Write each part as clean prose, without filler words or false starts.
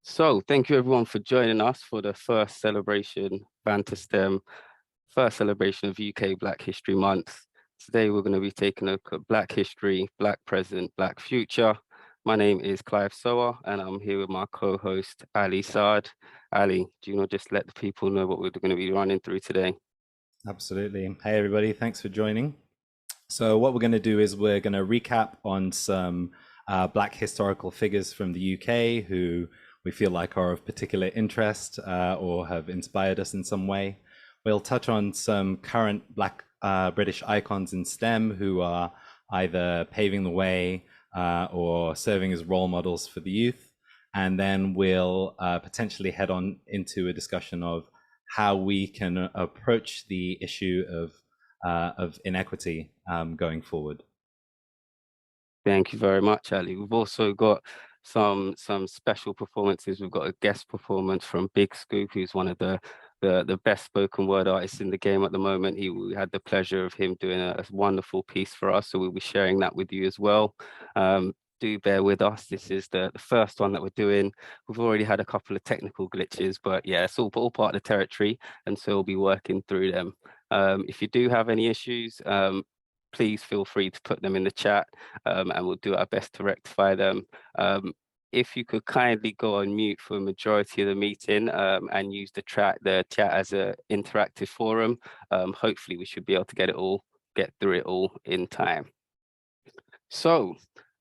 So thank you everyone for joining us for the first celebration, BanterSTEM, first celebration of UK Black History Month. Today we're going to be taking a look at Black history, Black present, Black future. My name is Clive Sower and I'm here with my co-host Ali Saad. Ali, do you want to just let the people know what we're going to be running through today? Absolutely. Hey, everybody. Thanks for joining. So, what we're going to do is we're going to recap on some Black historical figures from the UK who we feel like are of particular interest or have inspired us in some way. We'll touch on some current Black British icons in STEM who are either paving the way or serving as role models for the youth. And then we'll potentially head on into a discussion of how we can approach the issue of inequity going forward. Thank you very much, Ali. We've also got some special performances. We've got a guest performance from Big Scoop, who's one of the best spoken word artists in the game at the moment. We had the pleasure of him doing a wonderful piece for us, so we'll be sharing that with you as well. Do bear with us. This is the first one that we're doing. We've already had a couple of technical glitches, but yeah, it's all part of the territory, and so we'll be working through them. If you do have any issues, please feel free to put them in the chat and we'll do our best to rectify them. If you could kindly go on mute for a majority of the meeting and use the chat as an interactive forum, hopefully we should be able to get through it all in time. So,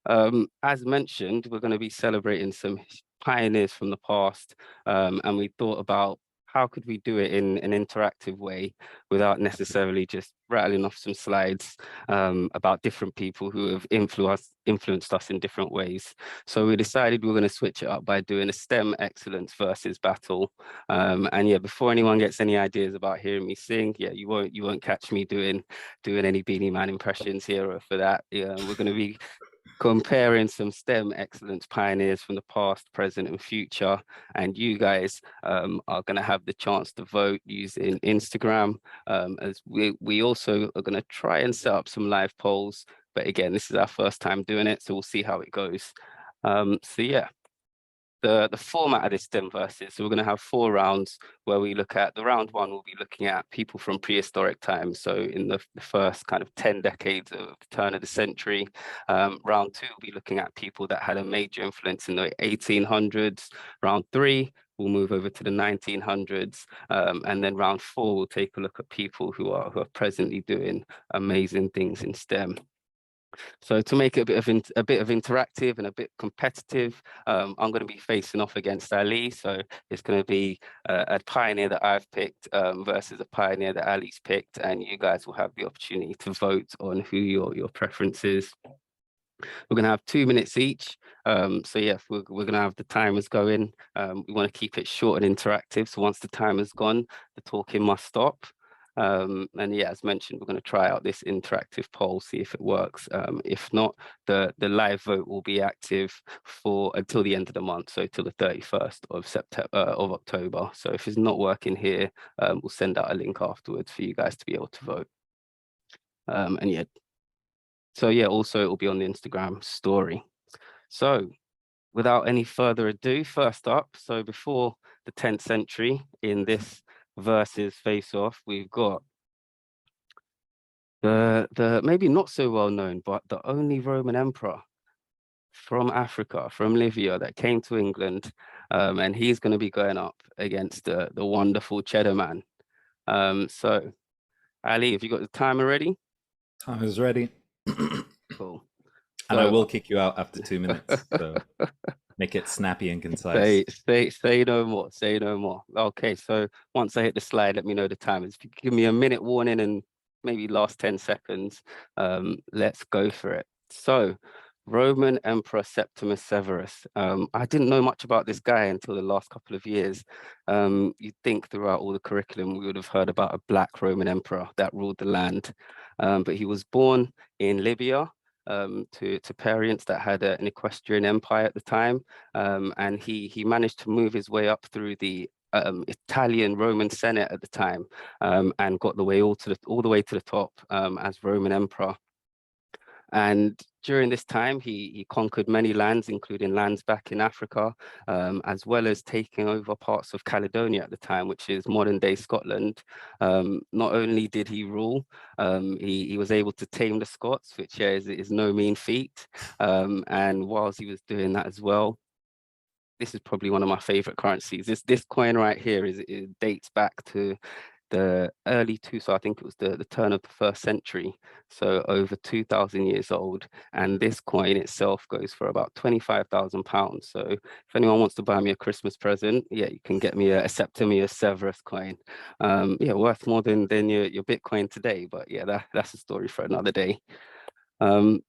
as mentioned, we're going to be celebrating some pioneers from the past, and we thought about how could we do it in an interactive way without necessarily just rattling off some slides about different people who have influenced us in different ways. So we decided we are going to switch it up by doing a STEM excellence versus battle. And yeah, before anyone gets any ideas about hearing me sing, yeah, you won't catch me doing any Beanie Man impressions here or for that. Yeah, we're going to be comparing some STEM excellence pioneers from the past, present, and future. And you guys are going to have the chance to vote using Instagram. As we also are going to try and set up some live polls. But again, this is our first time doing it, so we'll see how it goes. So yeah, the format of this STEM versus. So we're going to have 4 rounds where we look at the round 1. We'll be looking at people from prehistoric times. So in the first kind of 10 decades of the turn of the century. Round 2, we'll be looking at people that had a major influence in the 1800s. Round 3, we'll move over to the 1900s, and then round 4, we'll take a look at people who are presently doing amazing things in STEM. So to make it a bit of interactive and a bit competitive, I'm going to be facing off against Ali. So it's going to be a pioneer that I've picked versus a pioneer that Ali's picked, and you guys will have the opportunity to vote on who your preference is. We're going to have 2 minutes each. So yeah, we're going to have the timers going. We want to keep it short and interactive. So once the timer's gone, the talking must stop. And yeah, as mentioned, we're going to try out this interactive poll, see if it works. If not, the live vote will be active for until the end of the month, so till the 31st of October. So if it's not working here, we'll send out a link afterwards for you guys to be able to vote. And yeah, so yeah, also it will be on the Instagram story. So without any further ado, first up, so before the 10th century in this versus face-off, we've got the maybe not so well known, but the only Roman emperor from Africa, from Livia, that came to England, and he's going to be going up against the wonderful Cheddar Man. So Ali, have you got the timer ready? Time is ready. Cool. And I So will kick you out after 2 minutes. So make it snappy and concise. say no more. Say no more. Okay, so once I hit the slide, let me know the timers. If you give me a minute warning and maybe last 10 seconds, let's go for it. So Roman Emperor Septimus Severus. I didn't know much about this guy until the last couple of years. You'd think throughout all the curriculum, we would have heard about a Black Roman emperor that ruled the land. But he was born in Libya, to parents that had an equestrian empire at the time, and he managed to move his way up through the Italian Roman Senate at the time, and got the way all the way to the top as Roman Emperor. And during this time, he conquered many lands, including lands back in Africa, as well as taking over parts of Caledonia at the time, which is modern day Scotland. Not only did he rule, he was able to tame the Scots, which is no mean feat. And whilst he was doing that as well, this is probably one of my favorite currencies. This coin right here it dates back to the early two, so I think it was the turn of the first century, so over 2,000 years old. And this coin itself goes for about £25,000. So if anyone wants to buy me a Christmas present, yeah, you can get me a Septimius Severus coin. Yeah, worth more than your Bitcoin today, but yeah, that's a story for another day. Um,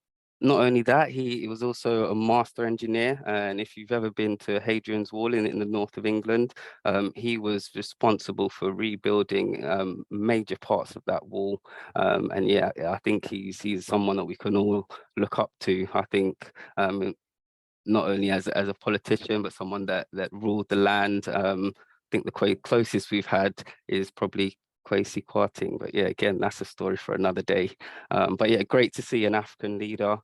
Not only that, he was also a master engineer. And if you've ever been to Hadrian's Wall in the north of England, he was responsible for rebuilding major parts of that wall. And yeah, I think he's someone that we can all look up to. I think not only as a politician, but someone that ruled the land. I think the closest we've had is probably Kwesi Kwarteng, but yeah, again, that's a story for another day. But yeah, great to see an African leader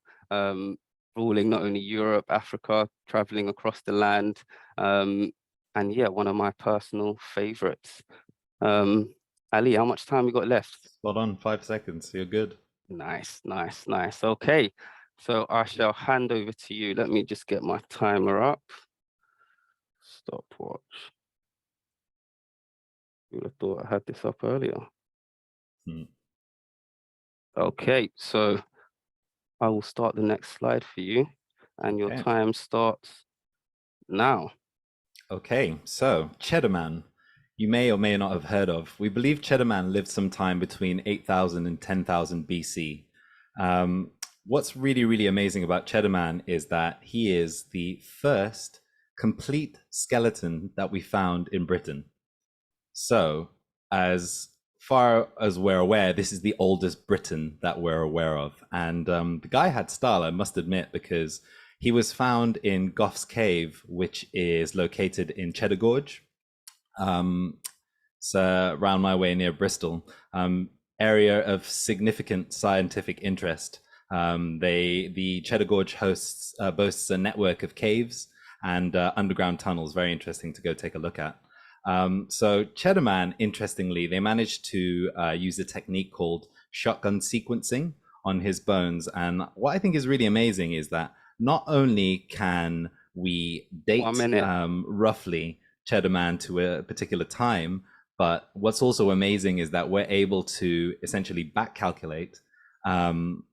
ruling not only Europe, Africa, traveling across the land. And yeah, one of my personal favorites. Ali, how much time we got left? Spot on, 5 seconds. You're good. Nice, nice, nice. Okay, so I shall hand over to you. Let me just get my timer up. Stopwatch. You would have thought I had this up earlier. Okay, so I will start the next slide for you, and your time starts now. Okay, so Cheddar Man, you may or may not have heard of. We believe Cheddar Man lived sometime between 8,000 and 10,000 BC. What's really, really amazing about Cheddar Man is that he is the first complete skeleton that we found in Britain. So, as far as we're aware, this is the oldest Briton that we're aware of. And the guy had style, I must admit, because he was found in Gough's Cave, which is located in Cheddar Gorge. It's around my way near Bristol. Area of significant scientific interest. The Cheddar Gorge boasts a network of caves and underground tunnels. Very interesting to go take a look at. So Cheddar Man, interestingly, they managed to use a technique called shotgun sequencing on his bones. And what I think is really amazing is that not only can we date roughly Cheddar Man to a particular time, but what's also amazing is that we're able to essentially back calculate and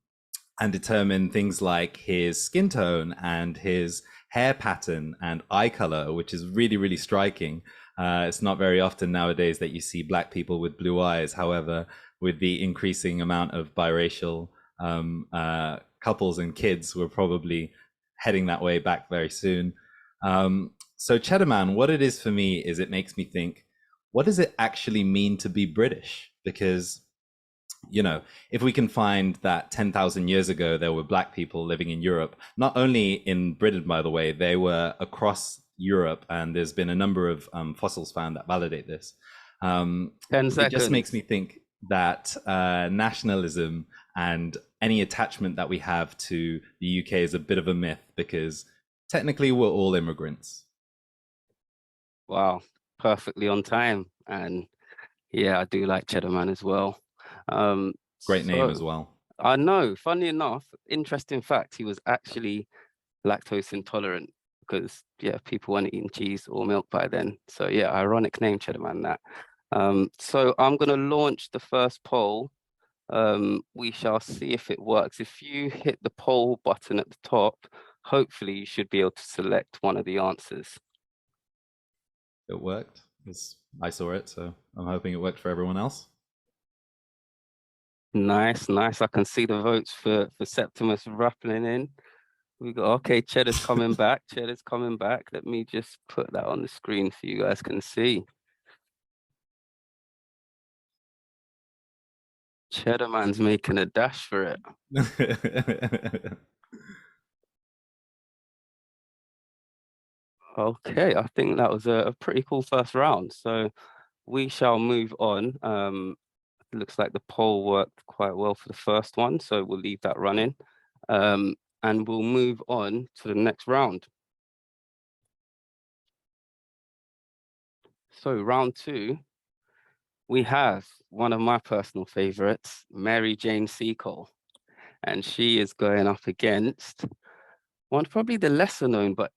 determine things like his skin tone and his hair pattern and eye color, which is really, really striking. It's not very often nowadays that you see Black people with blue eyes. However, with the increasing amount of biracial couples and kids, we're probably heading that way back very soon. So Cheddar Man, what it is for me is it makes me think, what does it actually mean to be British? Because, you know, if we can find that 10,000 years ago, there were Black people living in Europe, not only in Britain, by the way, they were across Europe, and there's been a number of fossils found that validate this. 10 seconds. It just makes me think that nationalism and any attachment that we have to the UK is a bit of a myth, because technically we're all immigrants. Wow, perfectly on time. And yeah, I do like Cheddar Man as well. Great name as well. I know, funny enough, interesting fact, he was actually lactose intolerant because yeah, people weren't eating cheese or milk by then. So yeah, ironic name, Cheddar Man, that. So I'm gonna launch the first poll. We shall see if it works. If you hit the poll button at the top, hopefully you should be able to select one of the answers. It worked. I saw it, so I'm hoping it worked for everyone else. Nice, nice. I can see the votes for Septimus rattling in. We got, okay, Cheddar's coming back. Cheddar's coming back. Let me just put that on the screen so you guys can see. Cheddar Man's making a dash for it. Okay, I think that was a pretty cool first round. So we shall move on. It looks like the poll worked quite well for the first one, so we'll leave that running. and we'll move on to the next round. So round two, we have one of my personal favorites, Mary Jane Seacole, and she is going up against one, probably the lesser known, but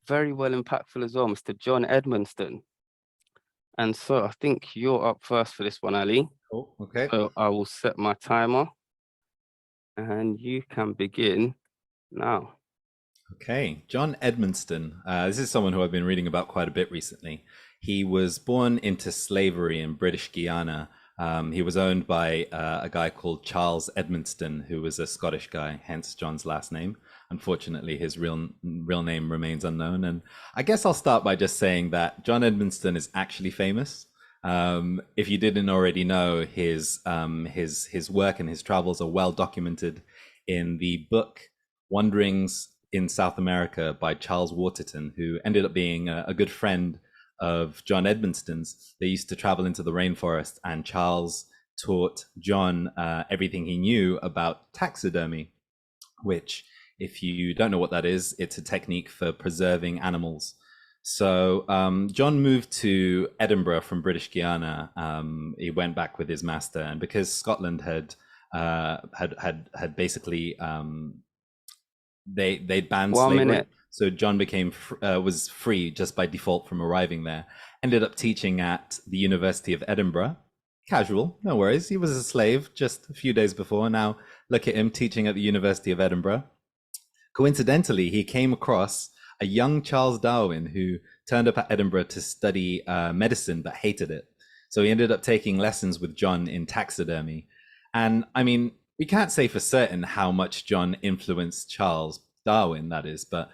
very well impactful as well, Mr. John Edmonstone. And so I think you're up first for this one, Ali. Oh, okay. So I will set my timer and you can begin now. Okay, John Edmonstone. This is someone who I've been reading about quite a bit recently. He was born into slavery in British Guiana. He was owned by a guy called Charles Edmonstone, who was a Scottish guy, hence John's last name. Unfortunately, his real name remains unknown. And I guess I'll start by just saying that John Edmonstone is actually famous. If you didn't already know, his work and his travels are well documented in the book Wanderings in South America by Charles Waterton, who ended up being a good friend of John Edmonstone's. They used to travel into the rainforest, and Charles taught John everything he knew about taxidermy, which, if you don't know what that is, it's a technique for preserving animals. So John moved to Edinburgh from British Guiana. He went back with his master, and because Scotland had basically they banned slavery, so John was free just by default from arriving there. Ended up teaching at the University of Edinburgh. Casual, no worries. He was a slave just a few days before. Now look at him teaching at the University of Edinburgh. Coincidentally, he came across a young Charles Darwin who turned up at Edinburgh to study medicine but hated it. So he ended up taking lessons with John in taxidermy. And I mean, we can't say for certain how much John influenced Charles Darwin, that is, but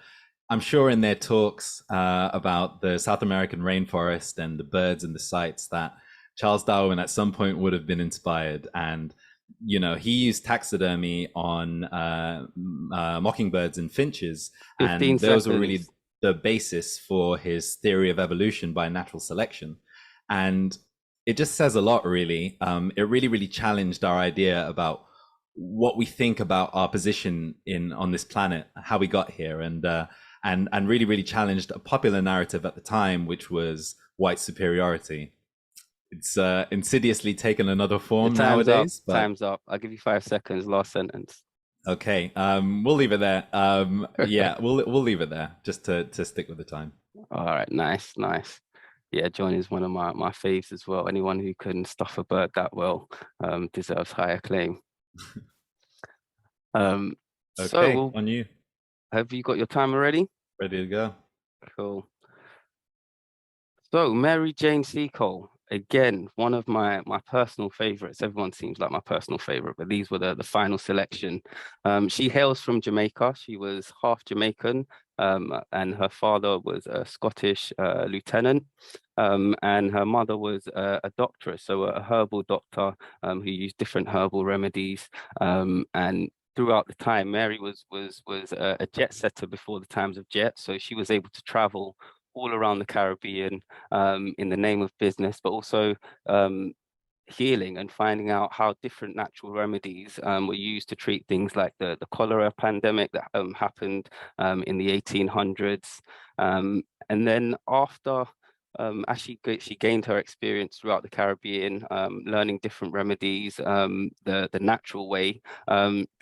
I'm sure in their talks about the South American rainforest and the birds and the sights that Charles Darwin at some point would have been inspired. And you know, he used taxidermy on mockingbirds and finches, and those were really the basis for his theory of evolution by natural selection. And it just says a lot, really. It really challenged our idea about what we think about our position on this planet, how we got here, and really challenged a popular narrative at the time, which was white superiority. It's insidiously taken another form nowadays. But... Time's up. I'll give you 5 seconds. Last sentence. Okay. We'll leave it there. Yeah, we'll leave it there just to stick with the time. All right. Nice. Yeah, John is one of my faves as well. Anyone who can stuff a bird that well deserves high acclaim. Okay, so on you. Have you got your timer ready? Ready to go. Cool. So Mary Jane Seacole. Again, one of my personal favorites. Everyone seems like my personal favorite, but these were the final selection. She hails from Jamaica. She was half Jamaican, and her father was a Scottish lieutenant, and her mother was a doctoress, so a herbal doctor who used different herbal remedies. And throughout the time, Mary was a jet setter before the times of jet, so she was able to travel all around the Caribbean in the name of business, but also healing and finding out how different natural remedies were used to treat things like the cholera pandemic that happened in the 1800s. And then after she gained her experience throughout the Caribbean, learning different remedies, the natural way.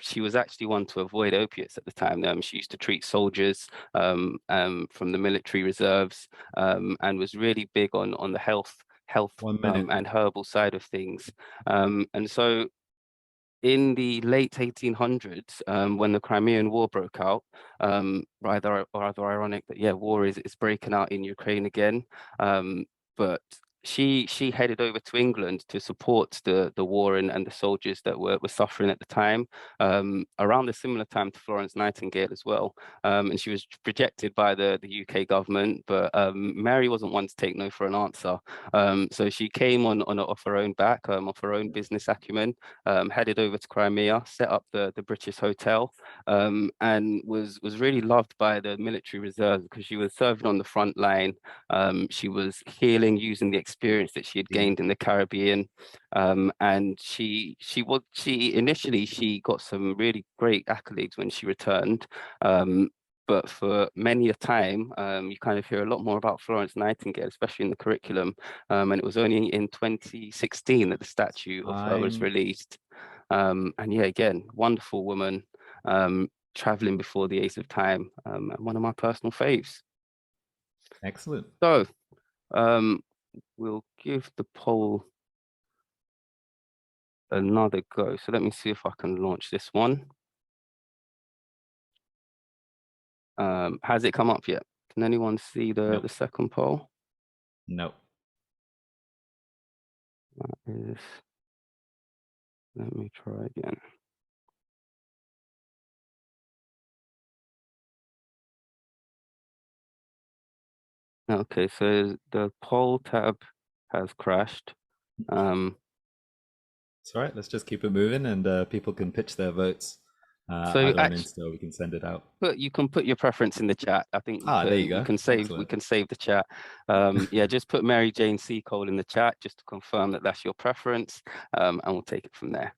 She was actually one to avoid opiates at the time. She used to treat soldiers from the military reserves, and was really big on the health and herbal side of things. And so in the late 1800s, when the Crimean War broke out, rather ironic that, yeah, war is breaking out in Ukraine again, but she headed over to England to support the war and the soldiers that were suffering at the time, around a similar time to Florence Nightingale as well. And she was rejected by the UK government, but Mary wasn't one to take no for an answer. So she came off her own back, off her own business acumen, headed over to Crimea, set up the British Hotel, and was really loved by the military reserves because she was serving on the front line. She was healing using the experience that she had gained in the Caribbean. And she initially she got some really great accolades when she returned. But for many a time, you kind of hear a lot more about Florence Nightingale, especially in the curriculum. And it was only in 2016 that the statue of her was released. And yeah, again, wonderful woman, traveling before the ace of time, and one of my personal faves. Excellent. So we'll give the poll another go. So let me see if I can launch this one. Has it come up yet? Can anyone see the second poll? No. Let me try again. Okay, so the poll tab has crashed. It's all right. Let's just keep it moving, and people can pitch their votes. So either on actually, Insta, we can send it out. you can put your preference in the chat. I think there you go. we can save the chat. Yeah, just put Mary Jane Seacole in the chat just to confirm that that's your preference, and we'll take it from there.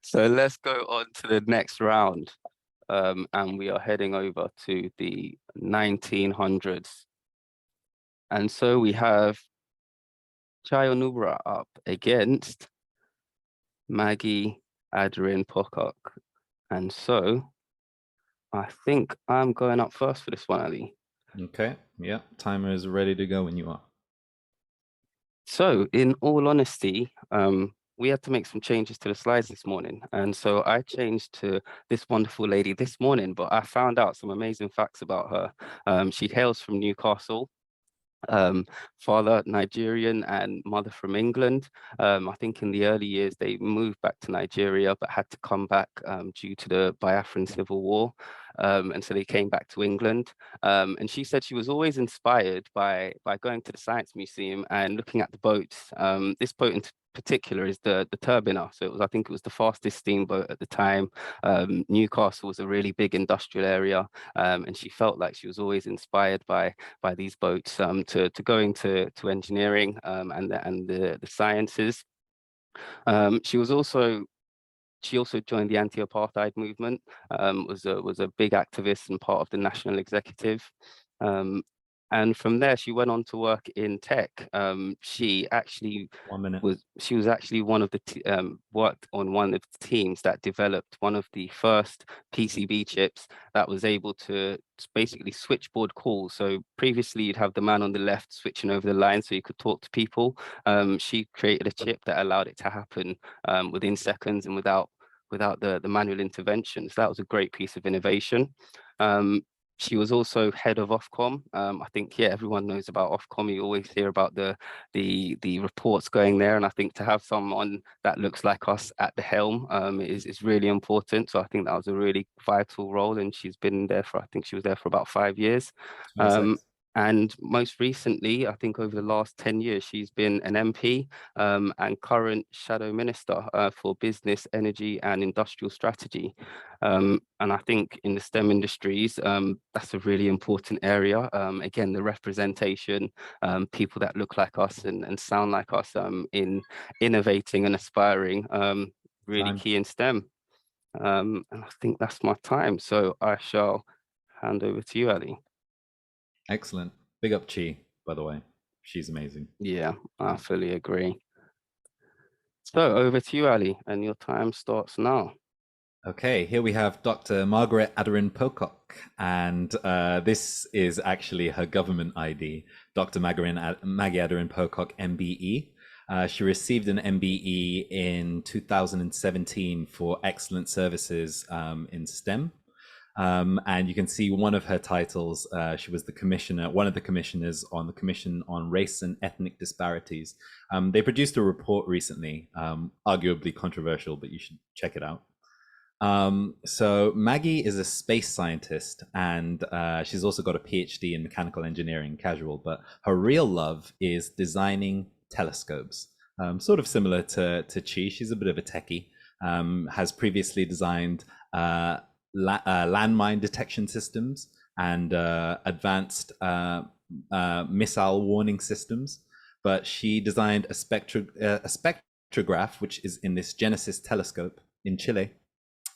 So let's go on to the next round, and we are heading over to the 1900s. And so we have Chayo Nubra up against Maggie Aderin Pocock. And so I think I'm going up first for this one, Ali. Okay, yeah, timer is ready to go when you are. So in all honesty, we had to make some changes to the slides this morning. And so I changed to this wonderful lady this morning, but I found out some amazing facts about her. She hails from Newcastle. Father Nigerian and mother from England. I think in the early years they moved back to Nigeria but had to come back due to the Biafran Civil War. And so they came back to England. And she said she was always inspired by going to the Science Museum and looking at the boats. This boat in particular is the Turbiner. So I think it was the fastest steamboat at the time. Newcastle was a really big industrial area, and she felt like she was always inspired by these boats to go into engineering and the sciences. She also joined the anti-apartheid movement, was a big activist and part of the national executive. And from there, she went on to work in tech. She was actually one of the worked on one of the teams that developed one of the first PCB chips that was able to basically switchboard calls. So previously, you'd have the man on the left switching over the line so you could talk to people. She created a chip that allowed it to happen within seconds and without the manual intervention. So that was a great piece of innovation. She was also head of Ofcom. I think, yeah, everyone knows about Ofcom. You always hear about the reports going there. And I think to have someone that looks like us at the helm is really important. So I think that was a really vital role. And she's been there I think she was there for about 5 years. And most recently, I think over the last 10 years, she's been an MP and current shadow minister for business, energy and industrial strategy. And I think in the STEM industries, that's a really important area. Again, the representation, people that look like us and sound like us in innovating and aspiring, really key in STEM. And I think that's my time. So I shall hand over to you, Ali. Excellent. Big up Chi, by the way. She's amazing. Yeah, I fully agree. So over to you, Ali, and your time starts now. Okay, here we have Dr. Margaret Aderin Pocock, and this is actually her government ID, Dr. Maggie Aderin Pocock, MBE. She received an MBE in 2017 for excellent services in STEM. And you can see one of her titles, she was one of the commissioners on the Commission on Race and Ethnic Disparities. They produced a report recently, arguably controversial, but you should check it out. So Maggie is a space scientist, and she's also got a PhD in mechanical engineering, casual, but her real love is designing telescopes. Sort of similar to Chi. She's a bit of a techie, has previously designed landmine detection systems and advanced missile warning systems, but she designed a spectrograph, which is in this Genesis telescope in Chile.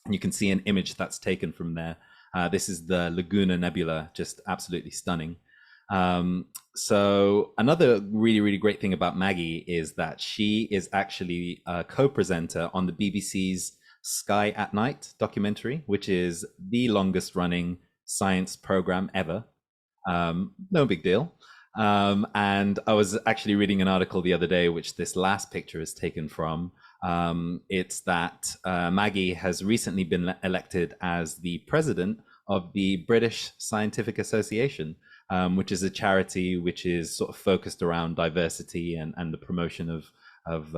And you can see an image that's taken from there. This is the Laguna Nebula, just absolutely stunning. So another really, really great thing about Maggie is that she is actually a co-presenter on the BBC's Sky at Night documentary, which is the longest running science program ever. No big deal. And I was actually reading an article the other day, which this last picture is taken from. It's that Maggie has recently been elected as the president of the British Scientific Association, which is a charity which is sort of focused around diversity and the promotion of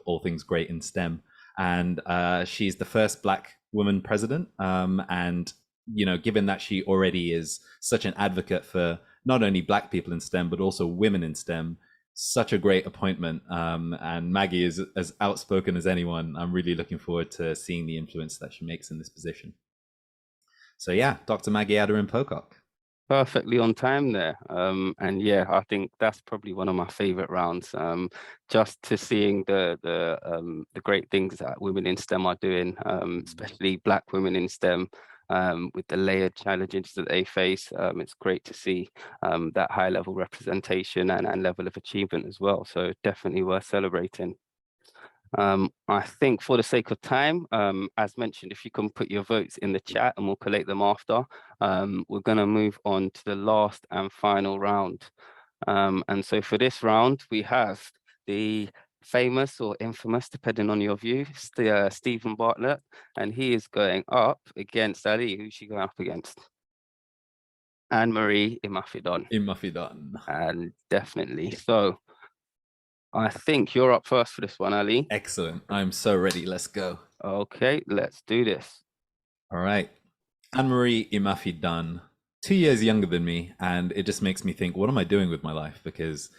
all things great in STEM. And she's the first Black woman president. And you know, given that she already is such an advocate for not only Black people in STEM but also women in STEM, such a great appointment. And Maggie is as outspoken as anyone. I'm really looking forward to seeing the influence that she makes in this position. So yeah, Dr. Maggie Aderin-Pocock. Perfectly on time there. And yeah, I think that's probably one of my favorite rounds. Just to seeing the great things that women in STEM are doing, especially Black women in STEM, with the layered challenges that they face. It's great to see that high level representation and level of achievement as well. So definitely worth celebrating. I think for the sake of time, as mentioned, if you can put your votes in the chat and we'll collate them after, we're going to move on to the last and final round. And so for this round, we have the famous or infamous, depending on your view, Stephen Bartlett, and he is going up against Ali. Who's she going up against? Anne-Marie Imafidon. Imafidon. And definitely. So I think you're up first for this one, Ali. Excellent. I'm so ready. Let's go. Okay, let's do this. All right. Anne-Marie Imafidon, 2 years younger than me, and it just makes me think, what am I doing with my life? Because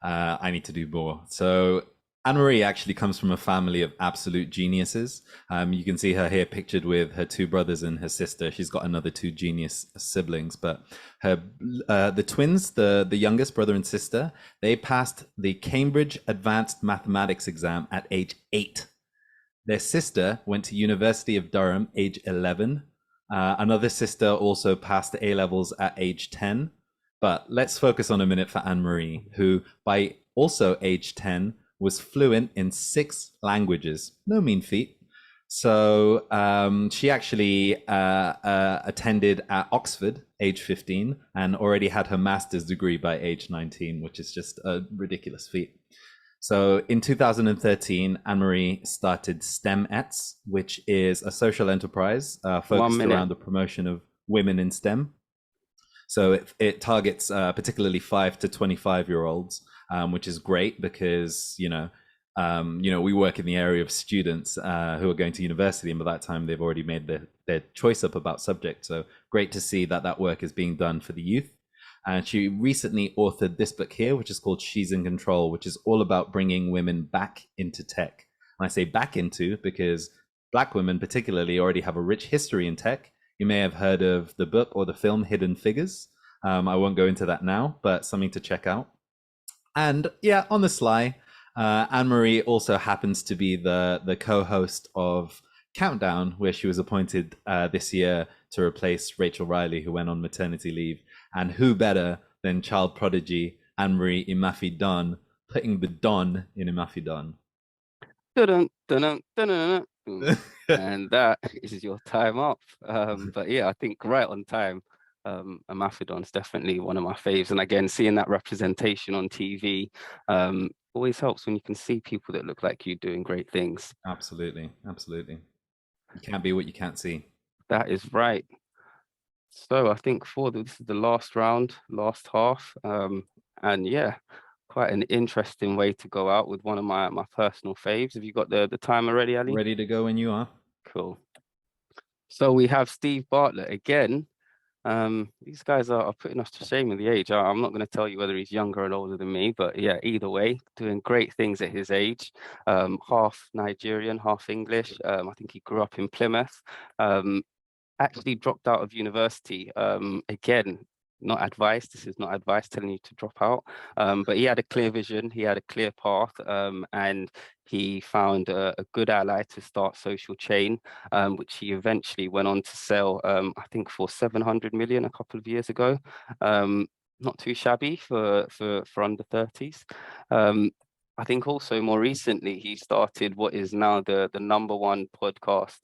I need to do more. So Anne-Marie actually comes from a family of absolute geniuses. You can see her here pictured with her two brothers and her sister. She's got another two genius siblings, but the twins, the youngest brother and sister, they passed the Cambridge Advanced Mathematics exam at age 8. Their sister went to University of Durham, age 11. Another sister also passed the A-levels at age 10. But let's focus on a minute for Anne-Marie, who by also age 10 was fluent in 6 languages. No mean feat. So she actually attended at Oxford, age 15, and already had her master's degree by age 19, which is just a ridiculous feat. So in 2013, Anne-Marie started STEMettes, which is a social enterprise focused around the promotion of women in STEM. So it targets particularly 5 to 25-year-olds, which is great because, you know, we work in the area of students who are going to university, and by that time they've already made their choice up about subject. So great to see that work is being done for the youth. And she recently authored this book here, which is called She's in Control, which is all about bringing women back into tech. And I say back into because Black women particularly already have a rich history in tech. You may have heard of the book or the film Hidden Figures. I won't go into that now, but something to check out. And yeah, on the sly, Anne-Marie also happens to be the co-host of Countdown, where she was appointed this year to replace Rachel Riley, who went on maternity leave. And who better than child prodigy Anne-Marie Imafidon, putting the Don in Imafidon. And that is your time up. But yeah, I think right on time. Imafidon is definitely one of my faves. And again, seeing that representation on TV always helps when you can see people that look like you doing great things. Absolutely. Absolutely. You can't be what you can't see. That is right. So I think this is the last round, last half. And yeah, quite an interesting way to go out with one of my personal faves. Have you got the timer ready, Ali? Ready to go when you are. Cool. So we have Steve Bartlett again. These guys are putting us to shame with the age. I'm not going to tell you whether he's younger or older than me, but yeah, either way, doing great things at his age. Half Nigerian, half English. I think he grew up in Plymouth. Actually dropped out of university again not advice. This is not advice telling you to drop out. But he had a clear vision. He had a clear path, and he found a good ally to start Social Chain, which he eventually went on to sell, I think, for 700 million a couple of years ago. Not too shabby for under 30s. I think also more recently he started what is now the #1 podcast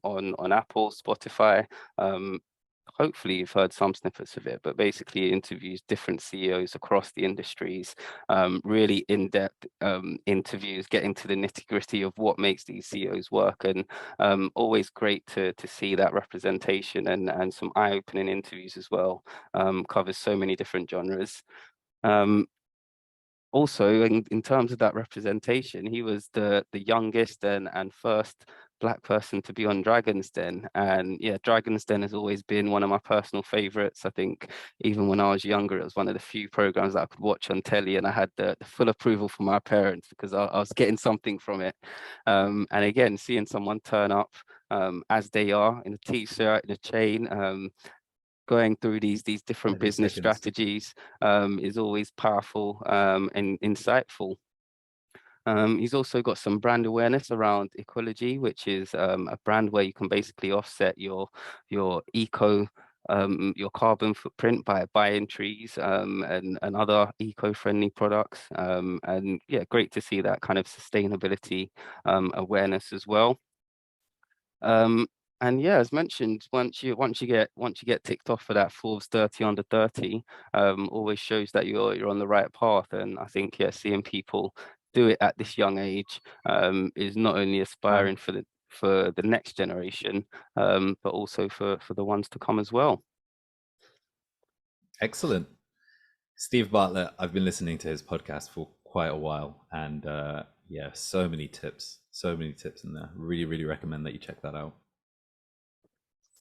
on Apple, Spotify. Hopefully you've heard some snippets of it, but basically it interviews different CEOs across the industries, really in-depth interviews, getting to the nitty-gritty of what makes these CEOs work, and always great to see that representation and some eye-opening interviews as well. Covers so many different genres. Also, in terms of that representation, he was the youngest and first Black person to be on Dragon's Den. And yeah, Dragon's Den has always been one of my personal favorites. I think even when I was younger, it was one of the few programs that I could watch on telly, and I had the full approval from my parents because I was getting something from it. And again, seeing someone turn up as they are in a t-shirt, in a chain, going through these different 30 business seconds. strategies is always powerful and insightful. He's also got some brand awareness around Ecology, which is a brand where you can basically offset your your carbon footprint by buying trees and other eco-friendly products. And yeah, great to see that kind of sustainability awareness as well. And yeah, as mentioned, once you get ticked off for that Forbes 30 under 30, always shows that you're on the right path. And I think yeah, seeing people do it at this young age is not only aspiring for the next generation, but also for the ones to come as well. Excellent. Steve Bartlett, I've been listening to his podcast for quite a while, and yeah, so many tips in there. Really recommend that you check that out.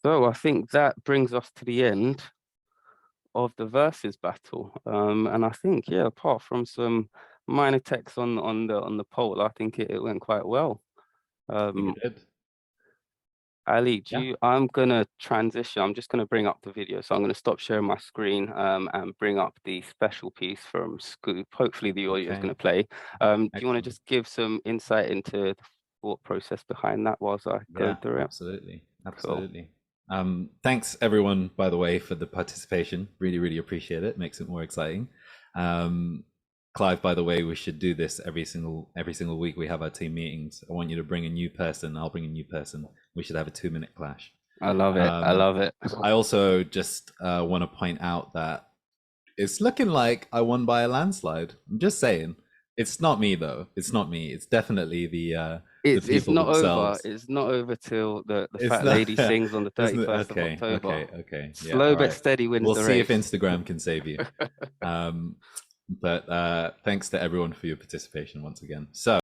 So I think that brings us to the end of the versus battle. And I think, yeah, apart from some minor techs on the poll, I think it went quite well. I think it did. Ali, Yeah. I'm gonna transition. I'm just gonna bring up the video. So I'm gonna stop sharing my screen and bring up the special piece from Scoop. Hopefully the audio is Okay. gonna play. Do you want to Excellent. just give some insight into the thought process behind that whilst I go through it? Absolutely. Cool. Thanks everyone, by the way, for the participation. Really appreciate it. Makes it more exciting. Clive, by the way, we should do this every single week. We have our team meetings. I want you to bring a new person. I'll bring a new person. We should have a 2-minute clash. I love it. I love it. I also just want to point out that it's looking like I won by a landslide. I'm just saying. It's not me though. It's not me. It's definitely the it's not themselves. over. It's not over till the fat lady sings on the 31st of October. Okay. Yeah, Slow but steady wins we'll the see race. if Instagram can save you. But thanks to everyone for your participation once again. So